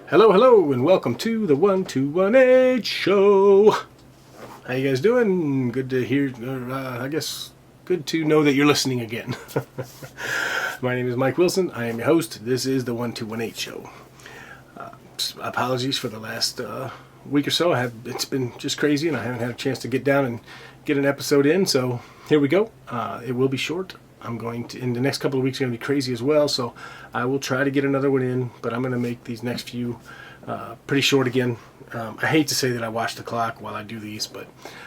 Hello, hello, and welcome to the 1218 show. How you guys doing? Good to hear, I guess, good to know that you're listening again. My name is Mike Wilson. I am your host. This is the 1218 show. Apologies for the last week or so. It's been just crazy, and I haven't had a chance to get down and get an episode in, so here we go. It will be short. I'm going to, in the next couple of weeks, are going to be crazy as well, so I will try to get another one in, but I'm going to make these next few pretty short again. I hate to say that I watch the clock while I do these, but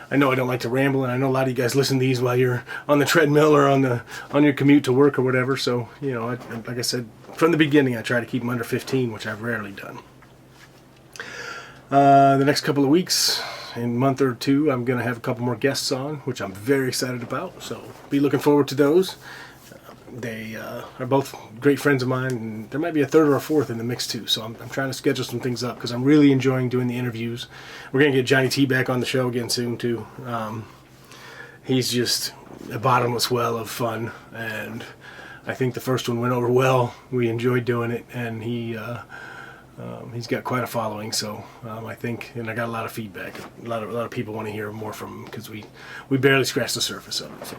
I know I don't like to ramble, and I know a lot of you guys listen to these while you're on the treadmill or on your commute to work or whatever, so, you know, like I said, from the beginning, I try to keep them under 15, which I've rarely done. The next couple of weeks, in a month or two, I'm going to have a couple more guests on, which I'm very excited about, so be looking forward to those. They are both great friends of mine, and there might be a third or a fourth in the mix too, so I'm trying to schedule some things up because I'm really enjoying doing the interviews. We're going to get Johnny T back on the show again soon too. He's just a bottomless well of fun, and I think the first one went over well. We enjoyed doing it, and he's got quite a following, so I think, and I got a lot of feedback. A lot of people want to hear more from him because we barely scratched the surface of it. So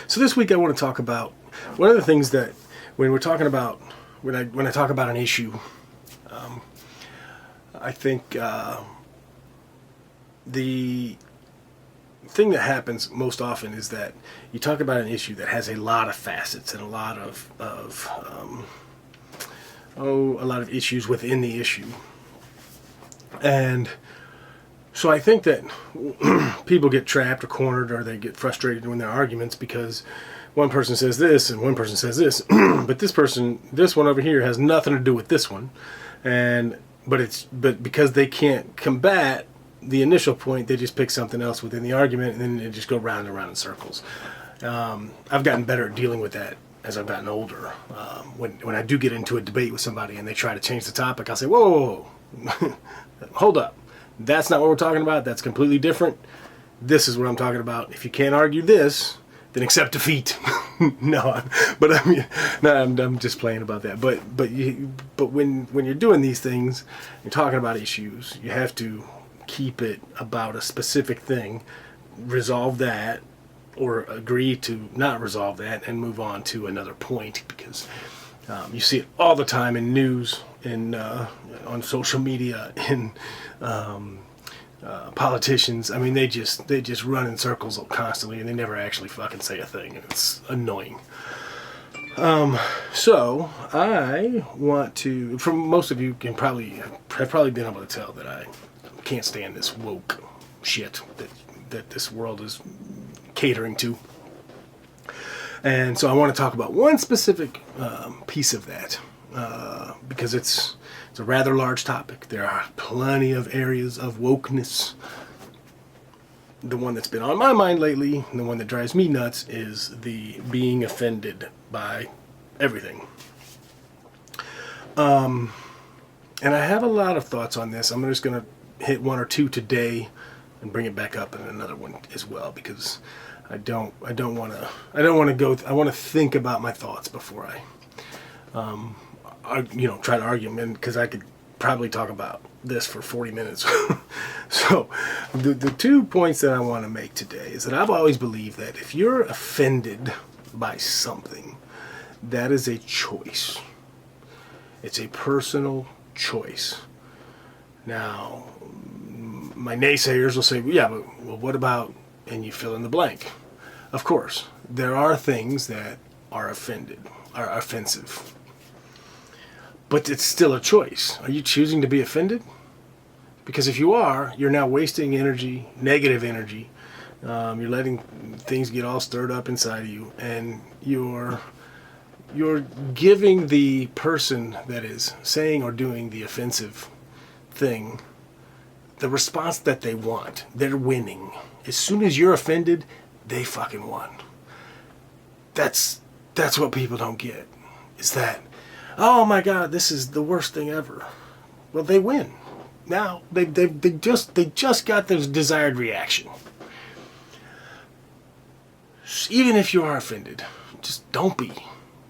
so this week I want to talk about one of the things that when we're talking about when I talk about an issue, I think the thing that happens most often is that you talk about an issue that has a lot of facets and a lot of issues within the issue. And so I think that people get trapped or cornered, or they get frustrated in their arguments because one person says this and one person says this, but this one over here has nothing to do with this one. But because they can't combat the initial point, they just pick something else within the argument, and then they just go round and round in circles. I've gotten better at dealing with that as I've gotten older. When I do get into a debate with somebody and they try to change the topic, I'll say, whoa, hold up. That's not what we're talking about. That's completely different. This is what I'm talking about. If you can't argue this, then accept defeat. I'm just playing about that. But when you're doing these things, you're talking about issues, you have to keep it about a specific thing, resolve that, or agree to not resolve that and move on to another point, because you see it all the time in news, on social media, in politicians. I mean, they just run in circles constantly, and they never actually fucking say a thing, and it's annoying. So I want to, from most of you have probably been able to tell that I can't stand this woke shit that this world is catering to. And so I want to talk about one specific piece of that, because it's a rather large topic. There are plenty of areas of wokeness. The one that's been on my mind lately, and the one that drives me nuts, is the being offended by everything. And I have a lot of thoughts on this. I'm just going to hit one or two today and bring it back up in another one as well, because I want to go. I want to think about my thoughts before I try to argue them, because I could probably talk about this for 40 minutes. So the 2 points that I want to make today is that I've always believed that if you're offended by something, that is a choice. It's a personal choice. Now, my naysayers will say, yeah, but well, what about, and you fill in the blank. Of course, there are things that are offensive. But it's still a choice. Are you choosing to be offended? Because if you are, you're now wasting energy, negative energy. You're letting things get all stirred up inside of you, and you're giving the person that is saying or doing the offensive thing the response that they want. They're winning. As soon as you're offended, they fucking won. That's what people don't get. Is that, oh my God, this is the worst thing ever. Well, they win. Now they just got this desired reaction. even if you are offended, just don't be.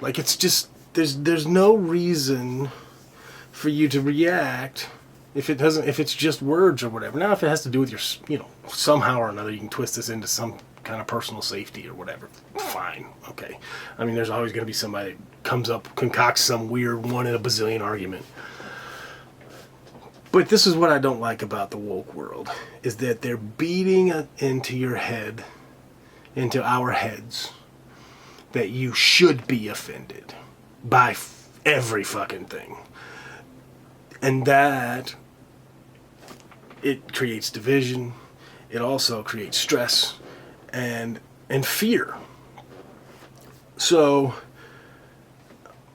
Like, it's just, there's no reason for you to react if it's just words or whatever. Now, if it has to do with your, somehow or another, you can twist this into some kind of personal safety or whatever. Fine, okay. I mean, there's always going to be somebody that concocts some weird one in a bazillion argument. But this is what I don't like about the woke world, is that they're beating it into your head, into our heads, that you should be offended by every fucking thing. And that it creates division. It also creates stress and fear. So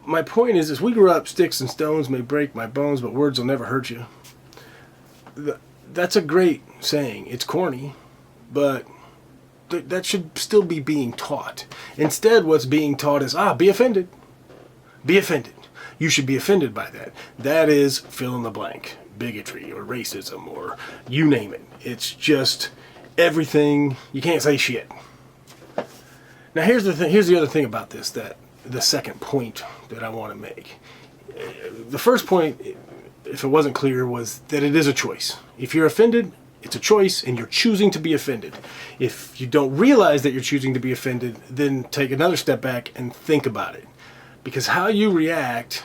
my point is we grew up, sticks and stones may break my bones, but words will never hurt you. That's a great saying. It's corny, but that should still be being taught. Instead, what's being taught is, be offended. Be offended. You should be offended by that. That is fill in the blank. Bigotry or racism or you name it. It's just everything. You can't say shit. Now here's the thing. Here's the other thing about this, that the second point that I want to make. The first point, if it wasn't clear, was that it is a choice. If you're offended, it's a choice, and you're choosing to be offended. If you don't realize that you're choosing to be offended, then take another step back and think about it. Because how you react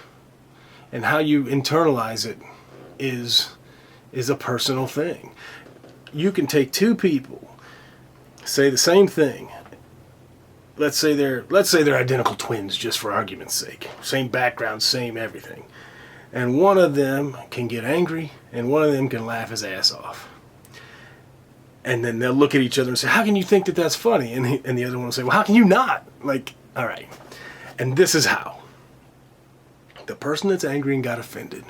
and how you internalize it is a personal thing. You can take two people, say the same thing. Let's say they're identical twins, just for argument's sake. Same background, same everything. And one of them can get angry, and one of them can laugh his ass off. And then they'll look at each other and say, how can you think that that's funny? And the other one will say, well, how can you not? Like, all right. And this is how. The person that's angry and got offended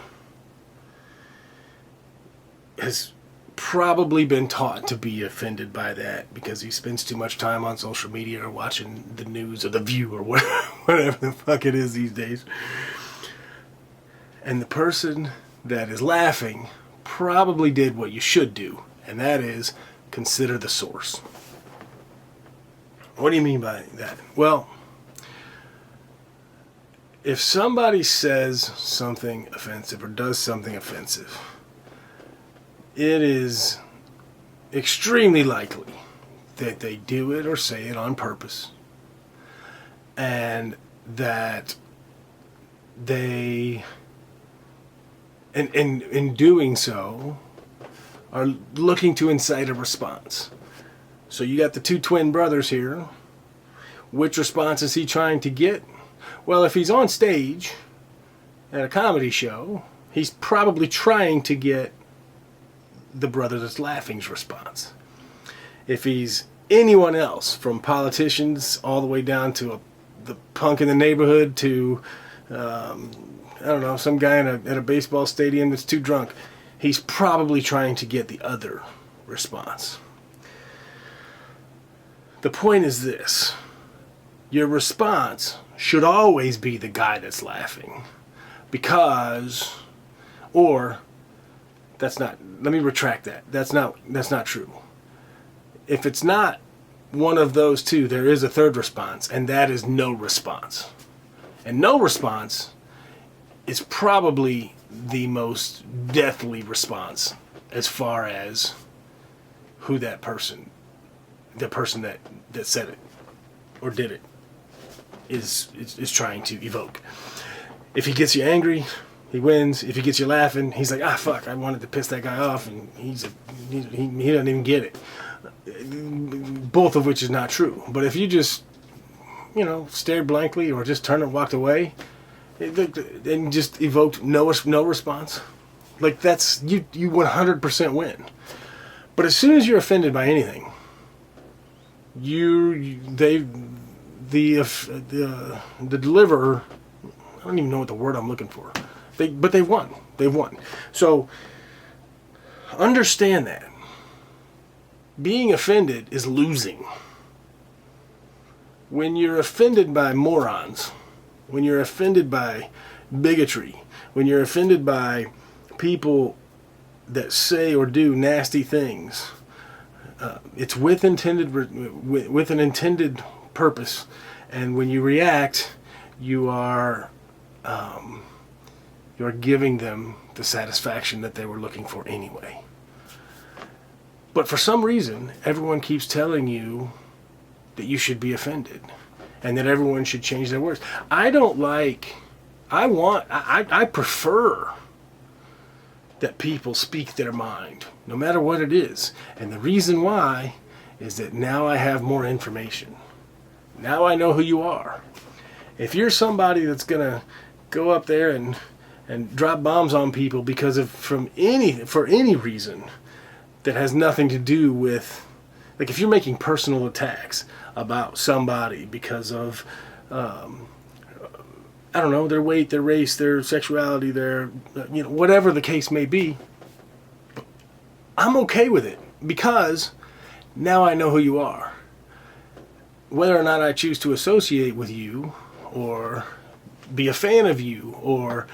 has probably been taught to be offended by that because he spends too much time on social media or watching the news or The View or whatever the fuck it is these days. And the person that is laughing probably did what you should do, and that is consider the source. What do you mean by that? Well, if somebody says something offensive or does something offensive, it is extremely likely that they do it or say it on purpose, and that they, and in doing so, are looking to incite a response. So you got the two twin brothers here. Which response is he trying to get? Well, if he's on stage at a comedy show, he's probably trying to get the brother that's laughing's response. If he's anyone else, from politicians all the way down to the punk in the neighborhood to, I don't know, some guy at a baseball stadium that's too drunk, he's probably trying to get the other response. The point is this. Your response should always be the guy that's laughing. Because, or, that's not, let me retract that. That's not true. If it's not one of those two, there is a third response, and that is no response. And no response is probably the most deathly response as far as who that person, the person that said it or did it, is trying to evoke. If he gets you angry, he wins. If he gets you laughing, he's like, fuck, I wanted to piss that guy off, and he doesn't even get it. Both of which is not true. But if you just, stared blankly or just turned and walked away, and just evoked no response, like that's, you 100% win. But as soon as you're offended by anything, the deliverer, I don't even know what the word I'm looking for. But they won. They've won. So understand that. Being offended is losing. When you're offended by morons, when you're offended by bigotry, when you're offended by people that say or do nasty things, it's with an intended purpose. And when you react, you are you're giving them the satisfaction that they were looking for anyway. But for some reason, everyone keeps telling you that you should be offended and that everyone should change their words. I prefer that people speak their mind, no matter what it is. And the reason why is that now I have more information. Now I know who you are. If you're somebody that's gonna go up there and drop bombs on people because of for any reason that has nothing to do with, like, if you're making personal attacks about somebody because of I don't know, their weight, their race, their sexuality, their whatever the case may be, I'm okay with it because now I know who you are. Whether or not I choose to associate with you or be a fan of you or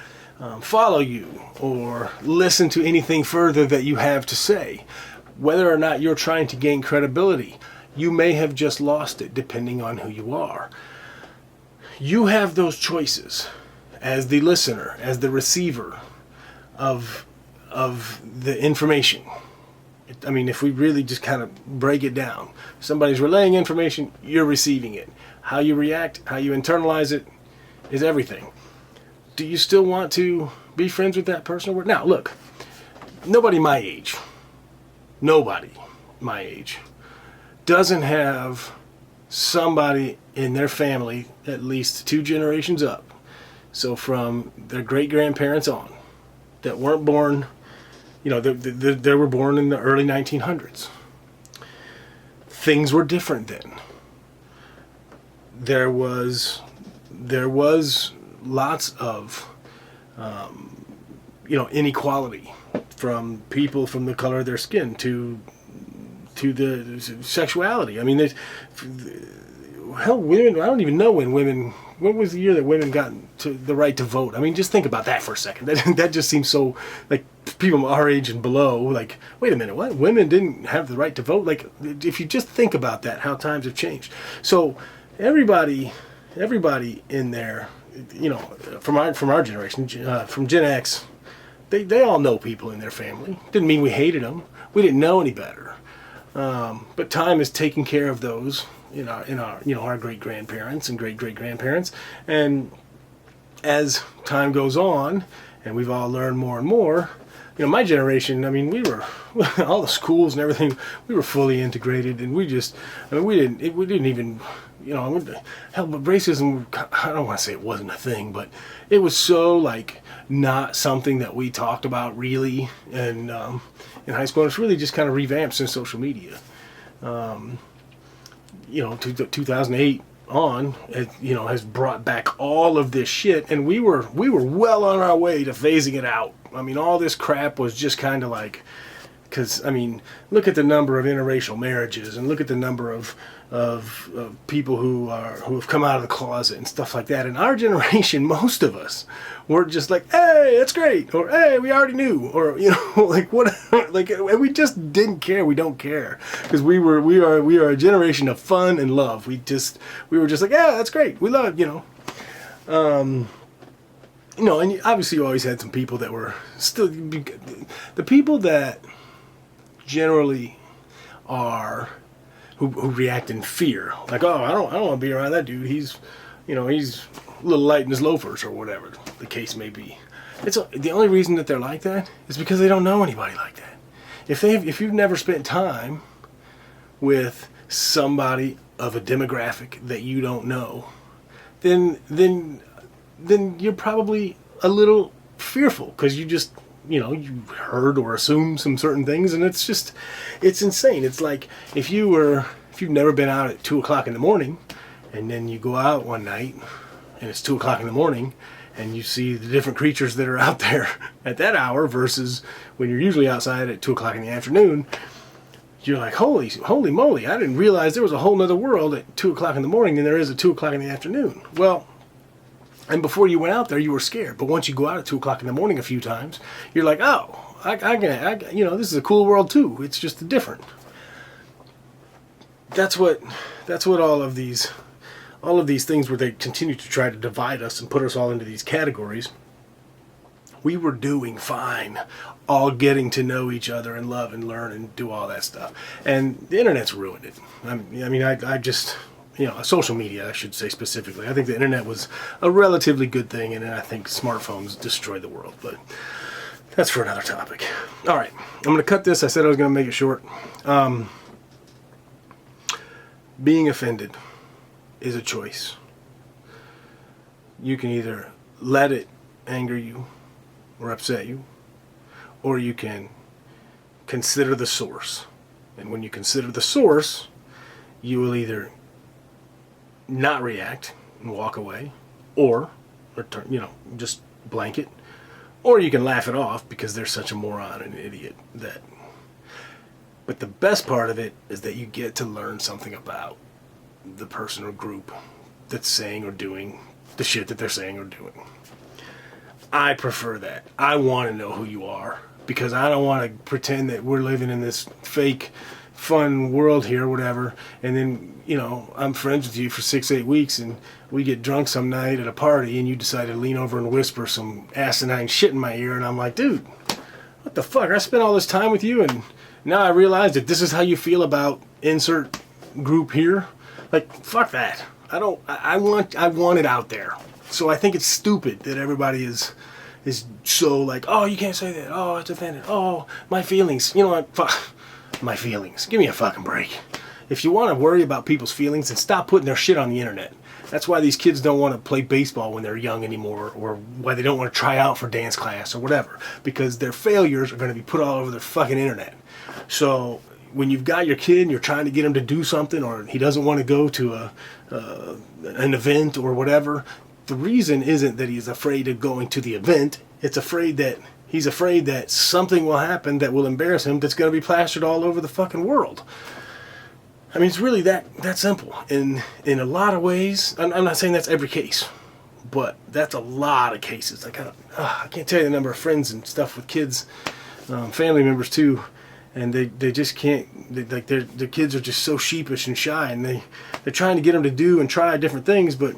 follow you or listen to anything further that you have to say, whether or not you're trying to gain credibility, you may have just lost it depending on who you are. You have those choices as the listener, as the receiver of the information. I mean, if we really just kind of break it down, somebody's relaying information, you're receiving it. How you react, how you internalize it is everything. Do you still want to be friends with that person? Now, look, nobody my age doesn't have somebody in their family at least 2 generations up, so from their great-grandparents on, that weren't born, they were born in the early 1900s. Things were different then. There was lots of inequality, from people from the color of their skin to the sexuality. I mean, women, I don't even know when was the year that women got to the right to vote? I mean, just think about that for a second. That just seems so, like, people our age and below, like, wait a minute, what? Women didn't have the right to vote? Like, if you just think about that, how times have changed. So everybody in there, from our generation, from Gen X, they all know people in their family. Didn't mean we hated them. We didn't know any better. But time is taking care of those in our great-grandparents and great-great-grandparents. And as time goes on, and we've all learned more and more, my generation, I mean, we were, all the schools and everything, we were fully integrated, and we didn't even, hell, but racism, I don't want to say it wasn't a thing, but it was so, like, not something that we talked about really in high school. And it's really just kind of revamped since social media. 2008 on, has brought back all of this shit, and we were well on our way to phasing it out. I mean, all this crap was just kind of like, because, I mean, look at the number of interracial marriages, and look at the number of people who have come out of the closet and stuff like that. In our generation, most of us were just like, hey, that's great, or hey, we already knew, or like what, like, and we just didn't care. We don't care, because we are a generation of fun and love. We were just like, yeah, that's great, we love, and obviously you always had some people that were still, the people that generally are who react in fear, like, oh, I don't want to be around that dude. He's a little light in his loafers, or whatever the case may be. The only reason that they're like that is because they don't know anybody like that. If you've never spent time with somebody of a demographic that you don't know, then you're probably a little fearful, because you just, you heard or assumed some certain things, and it's insane. It's like if you've never been out at 2:00 in the morning, and then you go out one night and it's 2:00 in the morning, and you see the different creatures that are out there at that hour versus when you're usually outside at 2:00 in the afternoon. You're like, holy moly, I didn't realize there was a whole nother world at 2:00 in the morning than there is at 2:00 in the afternoon. Well, and before you went out there, you were scared. But once you go out at 2:00 in the morning a few times, you're like, oh, this is a cool world too. It's just different. That's what all of these all of these things where they continue to try to divide us and put us all into these categories, we were doing fine, all getting to know each other and love and learn and do all that stuff. And the internet's ruined it. I just, social media, I should say specifically. I think the internet was a relatively good thing, and I think smartphones destroyed the world. But that's for another topic. All right, I'm going to cut this. I said I was going to make it short. Being offended is a choice. You can either let it anger you or upset you, or you can consider the source. And when you consider the source, you will either not react and walk away, or just blank it, or you can laugh it off because they're such a moron and an idiot that. But the best part of it is that you get to learn something about the person or group that's saying or doing the shit that they're saying or doing. I prefer that. I want to know who you are, because I don't want to pretend that we're living in this fake fun world here or whatever, and then I'm friends with you for 6-8 weeks and we get drunk some night at a party and you decide to lean over and whisper some asinine shit in my ear, and I'm like, dude, what the fuck? I spent all this time with you and now I realize that this is how you feel about insert group here. Like, fuck that. I want it out there. So I think it's stupid that everybody is so like, oh, you can't say that. Oh, it's offended. Oh, my feelings. You know what? Fuck my feelings. Give me a fucking break. If you want to worry about people's feelings, then stop putting their shit on the internet. That's why these kids don't want to play baseball when they're young anymore, or why they don't want to try out for dance class or whatever, because their failures are going to be put all over their fucking internet. So when you've got your kid and you're trying to get him to do something, or he doesn't want to go to an event or whatever, the reason isn't that he's afraid of going to the event. He's afraid that something will happen that will embarrass him, that's going to be plastered all over the fucking world. I mean, it's really that simple. In a lot of ways, I'm not saying that's every case, but that's a lot of cases. I can't tell you the number of friends and stuff with kids, family members too, and they just can't. Their kids are just so sheepish and shy, and they're trying to get them to do and try different things, but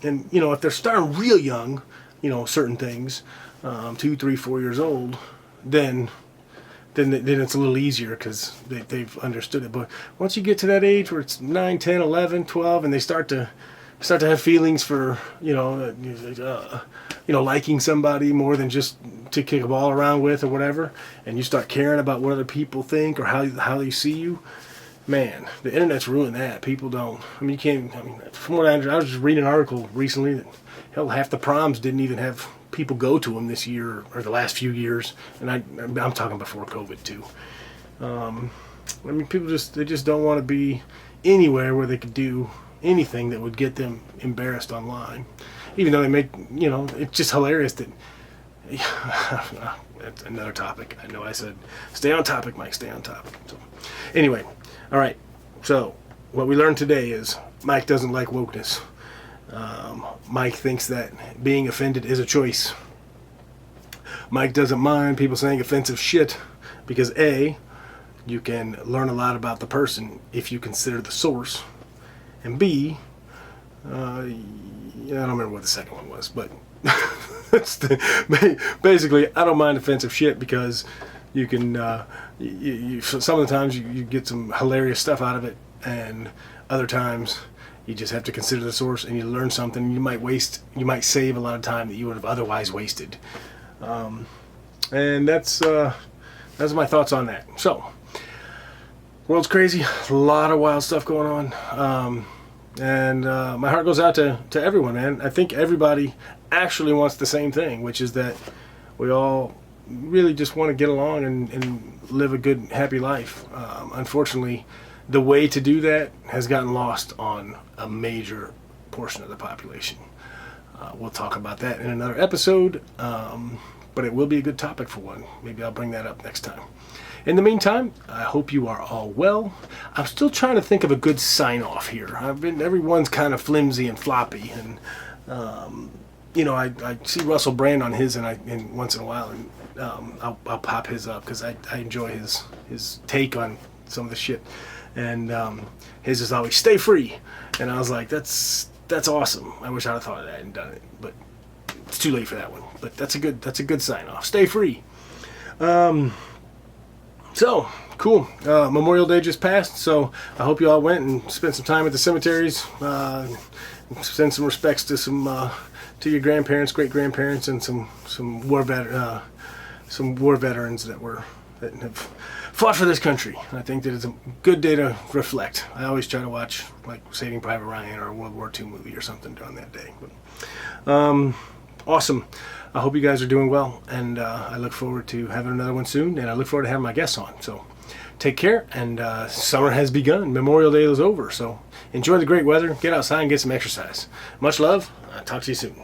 if they're starting real young, certain things, 2, 3, 4 years old, then it's a little easier because they've understood it. But once you get to that age where it's 9, 10, 11, 12, and they start to have feelings for liking somebody more than just to kick a ball around with or whatever, and you start caring about what other people think or how they see you, man, the internet's ruined that. People don't. I mean, you can't. I mean, from what I was just reading an article recently that hell, half the proms didn't even have people go to them this year or the last few years, and I'm talking before COVID too. People just don't want to be anywhere where they could do anything that would get them embarrassed online, even though they make it's just hilarious that. That's another topic. I know I said stay on topic, Mike. Stay on topic. So anyway, all right. So what we learned today is Mike doesn't like wokeness. Mike thinks that being offended is a choice. Mike doesn't mind people saying offensive shit because A, you can learn a lot about the person if you consider the source, and B, I don't remember what the second one was, but basically I don't mind offensive shit because you can some of the times you get some hilarious stuff out of it, and other times you just have to consider the source and you learn something. You might save a lot of time that you would have otherwise wasted. And that's my thoughts on that. So, world's crazy, a lot of wild stuff going on. And my heart goes out to everyone, man. I think everybody actually wants the same thing, which is that we all really just want to get along and live a good, happy life. Unfortunately, the way to do that has gotten lost on a major portion of the population. We'll talk about that in another episode, but it will be a good topic for one. Maybe I'll bring that up next time. In the meantime, I hope you are all well. I'm still trying to think of a good sign-off here. Everyone's kind of flimsy and floppy, and I see Russell Brand on his, and once in a while, and I'll pop his up because I enjoy his take on some of the shit. And his is always stay free, and I was like, that's that's awesome. I wish I'd have thought of that and done it, but it's too late for that one. But that's a good sign off. Stay free. So cool. Memorial Day just passed, so I hope you all went and spent some time at the cemeteries. Send some respects to to your grandparents, great grandparents, and some war veterans that have fought for this country. And I think that it's a good day to reflect. I always try to watch like Saving Private Ryan or a World War II movie or something during that day. But, awesome. I hope you guys are doing well, and I look forward to having another one soon, and I look forward to having my guests on. So take care, and summer has begun. Memorial Day is over, so enjoy the great weather. Get outside and get some exercise. Much love. I'll talk to you soon.